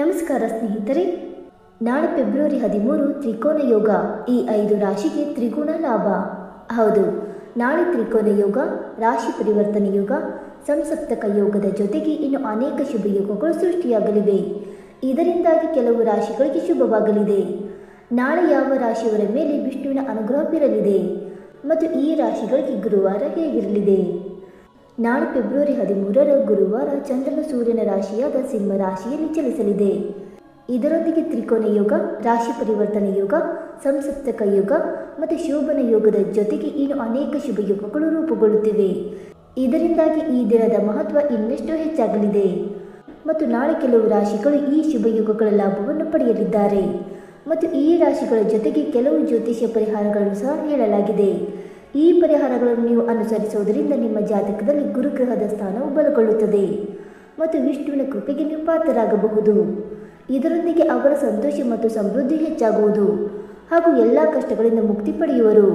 ನಮಸ್ಕಾರ ಸ್ನೇಹಿತರೆ, ನಾಳೆ ಫೆಬ್ರವರಿ 13 ತ್ರಿಕೋನ ಯೋಗ. ಈ 5 ರಾಶಿಗೆ ತ್ರಿಗುಣ ಲಾಭ. ಹೌದು, ನಾಳೆ ತ್ರಿಕೋನ ಯೋಗ, ರಾಶಿ ಪರಿವರ್ತನೆ ಯೋಗ, ಸಂಸಪ್ತಕ ಯೋಗದ ಜೊತೆಗೆ ಇನ್ನು ಅನೇಕ ಶುಭ ಯೋಗಗಳು ಸೃಷ್ಟಿಯಾಗಲಿವೆ. ಇದರಿಂದಾಗಿ ಕೆಲವು ರಾಶಿಗಳಿಗೆ ಶುಭವಾಗಲಿದೆ. ನಾಳೆ ಯಾವ ರಾಶಿಯವರ ಮೇಲೆ ವಿಷ್ಣುವಿನ ಅನುಗ್ರಹ ಬೀರಲಿದೆ ಮತ್ತು ಈ ರಾಶಿಗಳಿಗೆ ಗುರುವಾರ ಹೇಗಿರಲಿದೆ? ನಾಳೆ ಫೆಬ್ರವರಿ 13 ಗುರುವಾರ ಚಂದ್ರನ ಸೂರ್ಯನ ರಾಶಿಯಾದ ಸಿಂಹ ರಾಶಿಯಲ್ಲಿ ಚಲಿಸಲಿದೆ. ಇದರೊಂದಿಗೆ ತ್ರಿಕೋನ ಯೋಗ, ರಾಶಿ ಪರಿವರ್ತನೆ ಯೋಗ, ಸಂಸಪ್ತಕ ಯೋಗ ಮತ್ತು ಶೋಭನ ಯೋಗದ ಜೊತೆಗೆ ಇನ್ನು ಅನೇಕ ಶುಭ ಯೋಗಗಳು ರೂಪುಗೊಳ್ಳುತ್ತಿವೆ. ಇದರಿಂದಾಗಿ ಈ ದಿನದ ಮಹತ್ವ ಇನ್ನಷ್ಟು ಹೆಚ್ಚಾಗಲಿದೆ ಮತ್ತು ನಾಳೆ ಕೆಲವು ರಾಶಿಗಳು ಈ ಶುಭ ಯೋಗಗಳ ಲಾಭವನ್ನು ಪಡೆಯಲಿದ್ದಾರೆ ಮತ್ತು ಈ ರಾಶಿಗಳ ಜೊತೆಗೆ ಕೆಲವು ಜ್ಯೋತಿಷ್ಯ ಪರಿಹಾರಗಳನ್ನು ಸಹ ಹೇಳಲಾಗಿದೆ. ಈ ಪರಿಹಾರಗಳನ್ನು ನೀವು ಅನುಸರಿಸುವುದರಿಂದ ನಿಮ್ಮ ಜಾತಕದಲ್ಲಿ ಗುರುಗ್ರಹದ ಸ್ಥಾನವು ಬಲಗೊಳ್ಳುತ್ತದೆ ಮತ್ತು ವಿಷ್ಣುವಿನ ಕೃಪೆಗೆ ನೀವು ಪಾತ್ರರಾಗಬಹುದು. ಇದರೊಂದಿಗೆ ಅವರ ಸಂತೋಷ ಮತ್ತು ಸಮೃದ್ಧಿ ಹೆಚ್ಚಾಗುವುದು ಹಾಗೂ ಎಲ್ಲ ಕಷ್ಟಗಳಿಂದ ಮುಕ್ತಿ ಪಡೆಯುವರು.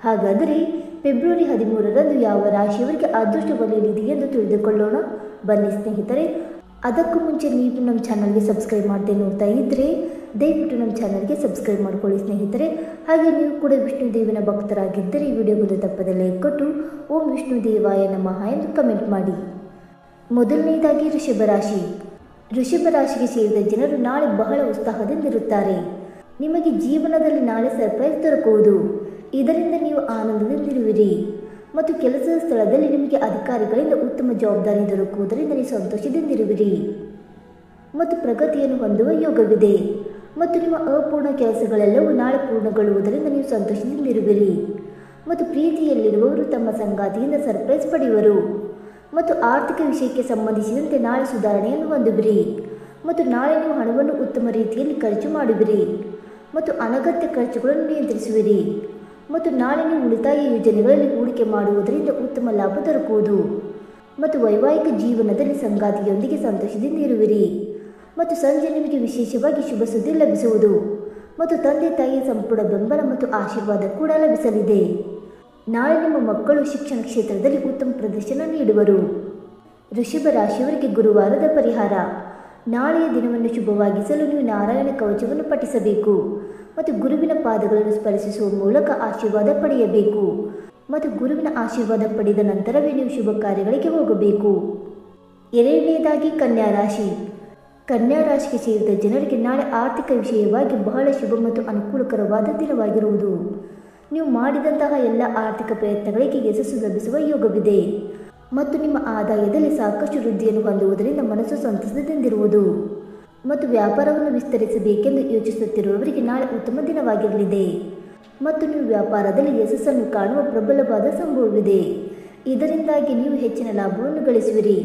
ಹಾಗಾದರೆ ಫೆಬ್ರವರಿ 13 ಯಾವ ರಾಶಿಯವರಿಗೆ ಅದೃಷ್ಟ ಒಲಿಯಲಿದೆ ಎಂದು ತಿಳಿದುಕೊಳ್ಳೋಣ. ಬನ್ನಿ ಸ್ನೇಹಿತರೆ, ಅದಕ್ಕೂ ಮುಂಚೆ ನೀವು ನಮ್ಮ ಚಾನಲ್ಗೆ ಸಬ್ಸ್ಕ್ರೈಬ್ ಮಾಡದೆ ನೋಡ್ತಾ ಇದ್ದರೆ ದಯವಿಟ್ಟು ನಮ್ಮ ಚಾನಲ್ಗೆ ಸಬ್ಸ್ಕ್ರೈಬ್ ಮಾಡ್ಕೊಳ್ಳಿ ಸ್ನೇಹಿತರೆ. ಹಾಗೆ ನೀವು ಕೂಡ ವಿಷ್ಣು ದೇವಿನ ಭಕ್ತರಾಗಿದ್ದರೆ ಈ ವಿಡಿಯೋಗೊಂದು ತಪ್ಪದೆ ಲೈಕ್ ಕೊಟ್ಟು ಓಂ ವಿಷ್ಣು ದೇವಾಯ ನಮಃ ಎಂದು ಕಮೆಂಟ್ ಮಾಡಿ. ಮೊದಲನೇದಾಗಿ ಋಷಭ ರಾಶಿ. ಋಷಭ ರಾಶಿಗೆ ಸೇರಿದ ಜನರು ನಾಳೆ ಬಹಳ ಉತ್ಸಾಹದಿಂದಿರುತ್ತಾರೆ. ನಿಮಗೆ ಜೀವನದಲ್ಲಿ ನಾಳೆ ಸರ್ಪ್ರೈಸ್ ದೊರಕುವುದು. ಇದರಿಂದ ನೀವು ಆನಂದದಿಂದಿರುವಿರಿ ಮತ್ತು ಕೆಲಸದ ಸ್ಥಳದಲ್ಲಿ ನಿಮಗೆ ಅಧಿಕಾರಿಗಳಿಂದ ಉತ್ತಮ ಜವಾಬ್ದಾರಿ ದೊರಕುವುದರಿಂದ ನೀವು ಸಂತೋಷದಿಂದಿರುವಿರಿ ಮತ್ತು ಪ್ರಗತಿಯನ್ನು ಹೊಂದುವ ಯೋಗವಿದೆ ಮತ್ತು ನಿಮ್ಮ ಅಪೂರ್ಣ ಕೆಲಸಗಳೆಲ್ಲವೂ ನಾಳೆ ಪೂರ್ಣಗೊಳ್ಳುವುದರಿಂದ ನೀವು ಸಂತೋಷದಿಂದಿರುವಿರಿ ಮತ್ತು ಪ್ರೀತಿಯಲ್ಲಿರುವವರು ತಮ್ಮ ಸಂಗಾತಿಯಿಂದ ಸರ್ಪ್ರೈಸ್ ಪಡೆಯುವರು ಮತ್ತು ಆರ್ಥಿಕ ವಿಷಯಕ್ಕೆ ಸಂಬಂಧಿಸಿದಂತೆ ನಾಳೆ ಸುಧಾರಣೆಯನ್ನು ಹೊಂದುವಿರಿ ಮತ್ತು ನಾಳೆ ನೀವು ಹಣವನ್ನು ಉತ್ತಮ ರೀತಿಯಲ್ಲಿ ಖರ್ಚು ಮಾಡುವಿರಿ ಮತ್ತು ಅನಗತ್ಯ ಖರ್ಚುಗಳನ್ನು ನಿಯಂತ್ರಿಸುವಿರಿ ಮತ್ತು ನಾಳೆ ನೀವು ಉಳಿತಾಯ ಯೋಜನೆಗಳಲ್ಲಿ ಹೂಡಿಕೆ ಮಾಡುವುದರಿಂದ ಉತ್ತಮ ಲಾಭ ದೊರಕುವುದು ಮತ್ತು ವೈವಾಹಿಕ ಜೀವನದಲ್ಲಿ ಸಂಗಾತಿಯೊಂದಿಗೆ ಸಂತೋಷದಿಂದ ಇರುವಿರಿ ಮತ್ತು ಸಂಜೆ ನಿಮಗೆ ವಿಶೇಷವಾಗಿ ಶುಭ ಸುದ್ದಿ ಲಭಿಸುವುದು ಮತ್ತು ತಂದೆ ತಾಯಿಯ ಸಂಪೂರ್ಣ ಬೆಂಬಲ ಮತ್ತು ಆಶೀರ್ವಾದ ಕೂಡ ಲಭಿಸಲಿದೆ. ನಾಳೆ ನಿಮ್ಮ ಮಕ್ಕಳು ಶಿಕ್ಷಣ ಕ್ಷೇತ್ರದಲ್ಲಿ ಉತ್ತಮ ಪ್ರದರ್ಶನ ನೀಡುವರು. ಋಷಭ ರಾಶಿಯವರಿಗೆ ಗುರುವಾರದ ಪರಿಹಾರ. ನಾಳೆಯ ದಿನವನ್ನು ಶುಭವಾಗಿಸಲು ನೀವು ನಾರಾಯಣ ಕವಚವನ್ನು ಪಠಿಸಬೇಕು ಮತ್ತು ಗುರುವಿನ ಪಾದಗಳನ್ನು ಸ್ಪರ್ಶಿಸುವ ಮೂಲಕ ಆಶೀರ್ವಾದ ಪಡೆಯಬೇಕು ಮತ್ತು ಗುರುವಿನ ಆಶೀರ್ವಾದ ಪಡೆದ ನಂತರವೇ ನೀವು ಶುಭ ಕಾರ್ಯಗಳಿಗೆ ಹೋಗಬೇಕು. ಎರಡನೇದಾಗಿ ಕನ್ಯಾ ರಾಶಿ. ಕನ್ಯಾ ರಾಶಿಗೆ ಸೇರಿದ ಜನರಿಗೆ ನಾಳೆ ಆರ್ಥಿಕ ವಿಷಯವಾಗಿ ಬಹಳ ಶುಭ ಮತ್ತು ಅನುಕೂಲಕರವಾದ ದಿನವಾಗಿರುವುದು. ನೀವು ಮಾಡಿದಂತಹ ಎಲ್ಲ ಆರ್ಥಿಕ ಪ್ರಯತ್ನಗಳಿಗೆ ಯಶಸ್ಸು ಲಭಿಸುವ ಯೋಗವಿದೆ ಮತ್ತು ನಿಮ್ಮ ಆದಾಯದಲ್ಲಿ ಸಾಕಷ್ಟು ವೃದ್ಧಿಯನ್ನು ಹೊಂದುವುದರಿಂದ ಮನಸ್ಸು ಸಂತಸದಿಂದಿರುವುದು ಮತ್ತು ವ್ಯಾಪಾರವನ್ನು ವಿಸ್ತರಿಸಬೇಕೆಂದು ಯೋಚಿಸುತ್ತಿರುವವರಿಗೆ ನಾಳೆ ಉತ್ತಮ ದಿನವಾಗಿರಲಿದೆ ಮತ್ತು ನೀವು ವ್ಯಾಪಾರದಲ್ಲಿ ಯಶಸ್ಸನ್ನು ಕಾಣುವ ಪ್ರಬಲವಾದ ಸಂಭವವಿದೆ. ಇದರಿಂದಾಗಿ ನೀವು ಹೆಚ್ಚಿನ ಲಾಭವನ್ನು ಗಳಿಸುವಿರಿ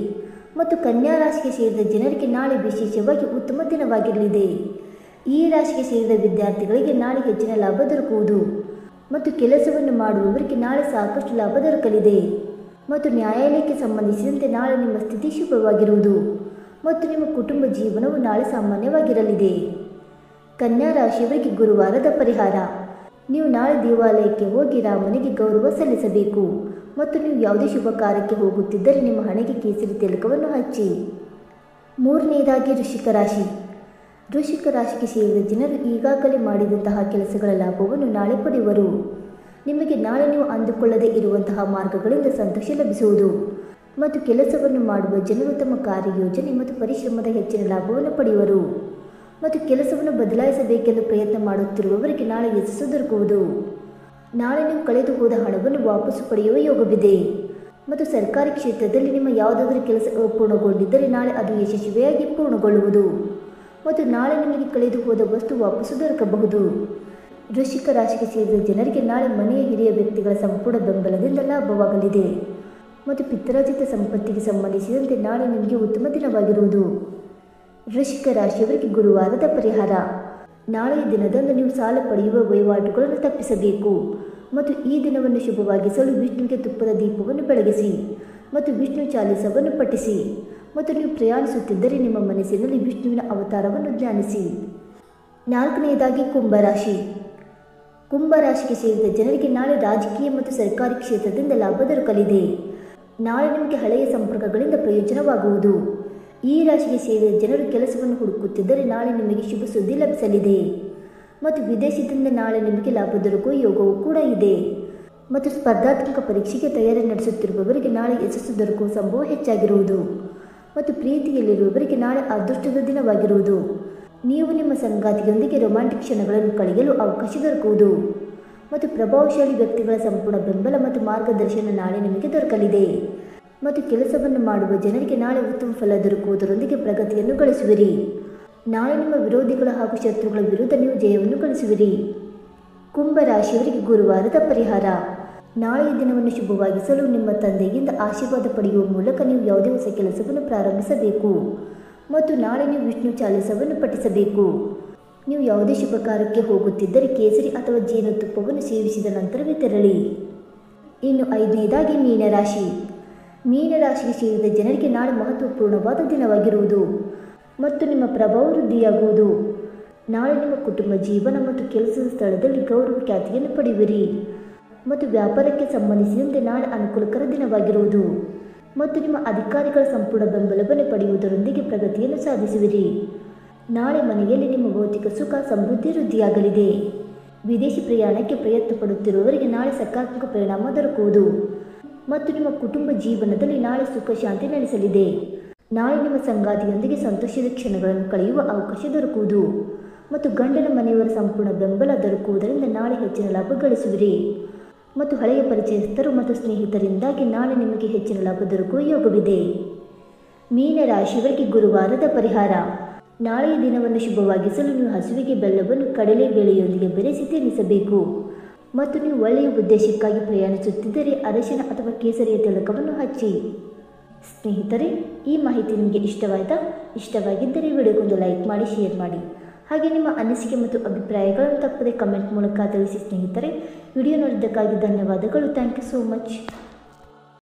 ಮತ್ತು ಕನ್ಯಾ ರಾಶಿಗೆ ಸೇರಿದ ಜನರಿಗೆ ನಾಳೆ ವಿಶೇಷವಾಗಿ ಉತ್ತಮ ದಿನವಾಗಿರಲಿದೆ. ಈ ರಾಶಿಗೆ ಸೇರಿದ ವಿದ್ಯಾರ್ಥಿಗಳಿಗೆ ನಾಳೆ ಹೆಚ್ಚಿನ ಲಾಭ ದೊರಕುವುದು ಮತ್ತು ಕೆಲಸವನ್ನು ಮಾಡುವವರಿಗೆ ನಾಳೆ ಸಾಕಷ್ಟು ಲಾಭ ದೊರಕಲಿದೆ ಮತ್ತು ನ್ಯಾಯಾಲಯಕ್ಕೆ ಸಂಬಂಧಿಸಿದಂತೆ ನಾಳೆ ನಿಮ್ಮ ಸ್ಥಿತಿ ಶುಭವಾಗಿರುವುದು ಮತ್ತು ನಿಮ್ಮ ಕುಟುಂಬ ಜೀವನವು ನಾಳೆ ಸಾಮಾನ್ಯವಾಗಿರಲಿದೆ. ಕನ್ಯಾ ರಾಶಿಯವರಿಗೆ ಗುರುವಾರದ ಪರಿಹಾರ. ನೀವು ನಾಳೆ ದೇವಾಲಯಕ್ಕೆ ಹೋಗಿ ರಾಮನಿಗೆ ಗೌರವ ಸಲ್ಲಿಸಬೇಕು ಮತ್ತು ನೀವು ಯಾವುದೇ ಶುಭ ಕಾರ್ಯಕ್ಕೆ ಹೋಗುತ್ತಿದ್ದರೆ ನಿಮ್ಮ ಹಣೆಗೆ ಕೇಸರಿ ತಿಲಕವನ್ನು ಹಚ್ಚಿ. ಮೂರನೆಯದಾಗಿ ವೃಶ್ಚಿಕ ರಾಶಿ. ವೃಶ್ಚಿಕ ರಾಶಿಗೆ ಸೇರಿದ ಜನರು ಈಗಾಗಲೇ ಮಾಡಿದಂತಹ ಕೆಲಸಗಳ ಲಾಭವನ್ನು ನಾಳೆ ಪಡೆಯುವರು. ನಿಮಗೆ ನಾಳೆ ನೀವು ಅಂದುಕೊಳ್ಳದೇ ಇರುವಂತಹ ಮಾರ್ಗಗಳಿಂದ ಸಂತೋಷ ಲಭಿಸುವುದು ಮತ್ತು ಕೆಲಸವನ್ನು ಮಾಡುವ ಜನರು ತಮ್ಮ ಕಾರ್ಯಯೋಜನೆ ಮತ್ತು ಪರಿಶ್ರಮದ ಹೆಚ್ಚಿನ ಲಾಭವನ್ನು ಪಡೆಯುವರು ಮತ್ತು ಕೆಲಸವನ್ನು ಬದಲಾಯಿಸಬೇಕೆಂದು ಪ್ರಯತ್ನ ಮಾಡುತ್ತಿರುವವರಿಗೆ ನಾಳೆ ಯಶಸ್ಸು ದೊರಕುವುದು. ನಾಳೆ ನೀವು ಕಳೆದು ಹೋದ ಹಣವನ್ನು ವಾಪಸ್ಸು ಪಡೆಯುವ ಯೋಗವಿದೆ ಮತ್ತು ಸರ್ಕಾರಿ ಕ್ಷೇತ್ರದಲ್ಲಿ ನಿಮ್ಮ ಯಾವುದಾದರೂ ಕೆಲಸ ಅಪೂರ್ಣಗೊಂಡಿದ್ದರೆ ನಾಳೆ ಅದು ಯಶಸ್ವಿಯಾಗಿ ಪೂರ್ಣಗೊಳ್ಳುವುದು ಮತ್ತು ನಾಳೆ ನಿಮಗೆ ಕಳೆದು ಹೋದ ವಸ್ತು ವಾಪಸ್ಸು ದೊರಕಬಹುದು. ವೃಶ್ಚಿಕ ರಾಶಿಗೆ ಸೇರಿದ ಜನರಿಗೆ ನಾಳೆ ಮನೆಯ ಹಿರಿಯ ವ್ಯಕ್ತಿಗಳ ಸಂಪೂರ್ಣ ಬೆಂಬಲದಿಂದ ಲಾಭವಾಗಲಿದೆ ಮತ್ತು ಪಿತ್ರಾರ್ಜಿತ ಸಂಪತ್ತಿಗೆ ಸಂಬಂಧಿಸಿದಂತೆ ನಾಳೆ ನಿಮಗೆ ಉತ್ತಮ ದಿನವಾಗಿರುವುದು. ವೃಶ್ಚಿಕ ರಾಶಿಯವರಿಗೆ ಗುರುವಾರದ ಪರಿಹಾರ. ನಾಳೆಯ ದಿನದಂದು ನೀವು ಸಾಲ ಪಡೆಯುವ ವಹಿವಾಟುಗಳನ್ನು ತಪ್ಪಿಸಬೇಕು ಮತ್ತು ಈ ದಿನವನ್ನು ಶುಭವಾಗಿಸಲು ವಿಷ್ಣುವಿಗೆ ತುಪ್ಪದ ದೀಪವನ್ನು ಬೆಳಗಿಸಿ ಮತ್ತು ವಿಷ್ಣು ಚಾಲಿಸವನ್ನು ಪಠಿಸಿ ಮತ್ತು ನೀವು ಪ್ರಯಾಣಿಸುತ್ತಿದ್ದರೆ ನಿಮ್ಮ ಮನಸ್ಸಿನಲ್ಲಿ ವಿಷ್ಣುವಿನ ಅವತಾರವನ್ನು ಧ್ಯಾನಿಸಿ. ನಾಲ್ಕನೆಯದಾಗಿ ಕುಂಭರಾಶಿ. ಕುಂಭರಾಶಿಗೆ ಸೇರಿದ ಜನರಿಗೆ ನಾಳೆ ರಾಜಕೀಯ ಮತ್ತು ಸರ್ಕಾರಿ ಕ್ಷೇತ್ರದಿಂದ ಲಾಭ ದೊರಕಲಿದೆ. ನಾಳೆ ನಿಮಗೆ ಹಳೆಯ ಸಂಪರ್ಕಗಳಿಂದ ಪ್ರಯೋಜನವಾಗುವುದು. ಈ ರಾಶಿಗೆ ಸೇರಿದ ಜನರು ಕೆಲಸವನ್ನು ಹುಡುಕುತ್ತಿದ್ದರೆ ನಾಳೆ ನಿಮಗೆ ಶುಭ ಸುದ್ದಿ ಲಭಿಸಲಿದೆ ಮತ್ತು ವಿದೇಶದಿಂದ ನಾಳೆ ನಿಮಗೆ ಲಾಭ ದೊರಕುವ ಯೋಗವೂ ಕೂಡ ಇದೆ ಮತ್ತು ಸ್ಪರ್ಧಾತ್ಮಕ ಪರೀಕ್ಷೆಗೆ ತಯಾರಿ ನಡೆಸುತ್ತಿರುವವರಿಗೆ ನಾಳೆ ಯಶಸ್ಸು ದೊರಕುವ ಸಂಭವ ಹೆಚ್ಚಾಗಿರುವುದು ಮತ್ತು ಪ್ರೀತಿಯಲ್ಲಿರುವವರಿಗೆ ನಾಳೆ ಅದೃಷ್ಟದ ದಿನವಾಗಿರುವುದು. ನೀವು ನಿಮ್ಮ ಸಂಗಾತಿಯೊಂದಿಗೆ ರೊಮ್ಯಾಂಟಿಕ್ ಕ್ಷಣಗಳನ್ನು ಕಳೆಯಲು ಅವಕಾಶ ದೊರಕುವುದು ಮತ್ತು ಪ್ರಭಾವಶಾಲಿ ವ್ಯಕ್ತಿಗಳ ಸಂಪೂರ್ಣ ಬೆಂಬಲ ಮತ್ತು ಮಾರ್ಗದರ್ಶನ ನಾಳೆ ನಿಮಗೆ ದೊರಕಲಿದೆ ಮತ್ತು ಕೆಲಸವನ್ನು ಮಾಡುವ ಜನರಿಗೆ ನಾಳೆ ಉತ್ತಮ ಫಲ ದೊರಕುವುದರೊಂದಿಗೆ ಪ್ರಗತಿಯನ್ನು ಗಳಿಸುವಿರಿ. ನಾಳೆ ನಿಮ್ಮ ವಿರೋಧಿಗಳ ಹಾಗೂ ಶತ್ರುಗಳ ವಿರುದ್ಧ ನೀವು ಜಯವನ್ನು ಗಳಿಸುವಿರಿ. ಕುಂಭ ರಾಶಿಯವರಿಗೆ ಗುರುವಾರದ ಪರಿಹಾರ. ನಾಳೆಯ ದಿನವನ್ನು ಶುಭವಾಗಿಸಲು ನಿಮ್ಮ ತಂದೆಯಿಂದ ಆಶೀರ್ವಾದ ಪಡೆಯುವ ಮೂಲಕ ನೀವು ಯಾವುದೇ ಹೊಸ ಕೆಲಸವನ್ನು ಪ್ರಾರಂಭಿಸಬೇಕು ಮತ್ತು ನಾಳೆ ನೀವು ವಿಷ್ಣು ಚಾಲಿಸವನ್ನು ಪಠಿಸಬೇಕು. ನೀವು ಯಾವುದೇ ಶುಭ ಕಾರ್ಯಕ್ಕೆ ಹೋಗುತ್ತಿದ್ದರೆ ಕೇಸರಿ ಅಥವಾ ಜೇನುತುಪ್ಪವನ್ನು ಸೇವಿಸಿದ ನಂತರವೇ ತೆರಳಿ. ಇನ್ನು 5ನೇದಾಗಿ ಮೀನರಾಶಿ. ಮೀನರಾಶಿಗೆ ಸೇರಿದ ಜನರಿಗೆ ನಾಳೆ ಮಹತ್ವಪೂರ್ಣವಾದ ದಿನವಾಗಿರುವುದು ಮತ್ತು ನಿಮ್ಮ ಪ್ರಭಾವ ವೃದ್ಧಿಯಾಗುವುದು. ನಾಳೆ ನಿಮ್ಮ ಕುಟುಂಬ ಜೀವನ ಮತ್ತು ಕೆಲಸದ ಸ್ಥಳದಲ್ಲಿ ಗೌರವ ಖ್ಯಾತಿಯನ್ನು ಪಡೆಯುವಿರಿ ಮತ್ತು ವ್ಯಾಪಾರಕ್ಕೆ ಸಂಬಂಧಿಸಿದಂತೆ ನಾಳೆ ಅನುಕೂಲಕರ ದಿನವಾಗಿರುವುದು ಮತ್ತು ನಿಮ್ಮ ಅಧಿಕಾರಿಗಳ ಸಂಪೂರ್ಣ ಬೆಂಬಲವನ್ನು ಪಡೆಯುವುದರೊಂದಿಗೆ ಪ್ರಗತಿಯನ್ನು ಸಾಧಿಸುವಿರಿ. ನಾಳೆ ಮನೆಯಲ್ಲಿ ನಿಮ್ಮ ಭೌತಿಕ ಸುಖ ಸಮೃದ್ಧಿ ವೃದ್ಧಿಯಾಗಲಿದೆ. ವಿದೇಶಿ ಪ್ರಯಾಣಕ್ಕೆ ಪ್ರಯತ್ನ ಪಡುತ್ತಿರುವವರಿಗೆ ನಾಳೆ ಸಕಾರಾತ್ಮಕ ಪರಿಣಾಮ ದೊರಕುವುದು ಮತ್ತು ನಿಮ್ಮ ಕುಟುಂಬ ಜೀವನದಲ್ಲಿ ನಾಳೆ ಸುಖ ಶಾಂತಿ ನೆಲೆಸಲಿದೆ. ನಾಳೆ ನಿಮ್ಮ ಸಂಗಾತಿಯೊಂದಿಗೆ ಸಂತೋಷದ ಕ್ಷಣಗಳನ್ನು ಕಳೆಯುವ ಅವಕಾಶ ದೊರಕುವುದು ಮತ್ತು ಗಂಡನ ಮನೆಯವರ ಸಂಪೂರ್ಣ ಬೆಂಬಲ ದೊರಕುವುದರಿಂದ ನಾಳೆ ಹೆಚ್ಚಿನ ಲಾಭ ಗಳಿಸುವಿರಿ ಮತ್ತು ಹಳೆಯ ಪರಿಚಯಸ್ಥರು ಮತ್ತು ಸ್ನೇಹಿತರಿಂದಾಗಿ ನಾಳೆ ನಿಮಗೆ ಹೆಚ್ಚಿನ ಲಾಭ ದೊರಕುವ ಯೋಗವಿದೆ. ಮೀನರಾಶಿಯವರಿಗೆ ಗುರುವಾರದ ಪರಿಹಾರ. ನಾಳೆಯ ದಿನವನ್ನು ಶುಭವಾಗಿಸಲು ನೀವು ಹಸುವಿಗೆ ಬೆಲ್ಲವನ್ನು ಕಡಲೆ ಬೇಳೆಯೊಂದಿಗೆ ಬೆರೆಸಿ ತಿನ್ನಿಸಬೇಕು ಮತ್ತು ನೀವು ಒಳ್ಳೆಯ ಉದ್ದೇಶಕ್ಕಾಗಿ ಪ್ರಯಾಣಿಸುತ್ತಿದ್ದರೆ ಅರಿಶಿನ ಅಥವಾ ಕೇಸರಿಯ ತಿಲಕವನ್ನು ಹಚ್ಚಿ. ಸ್ನೇಹಿತರೆ, ಈ ಮಾಹಿತಿ ನಿಮಗೆ ಇಷ್ಟವಾಯಿತಾ? ಇಷ್ಟವಾಗಿದ್ದರೆ ವಿಡಿಯೋಗೊಂದು ಲೈಕ್ ಮಾಡಿ, ಶೇರ್ ಮಾಡಿ. ಹಾಗೆ ನಿಮ್ಮ ಅನಿಸಿಕೆ ಮತ್ತು ಅಭಿಪ್ರಾಯಗಳನ್ನು ತಪ್ಪದೆ ಕಮೆಂಟ್ ಮೂಲಕ ತಿಳಿಸಿ ಸ್ನೇಹಿತರೆ. ವಿಡಿಯೋ ನೋಡಿದ್ದಕ್ಕಾಗಿ ಧನ್ಯವಾದಗಳು. Thank you so much.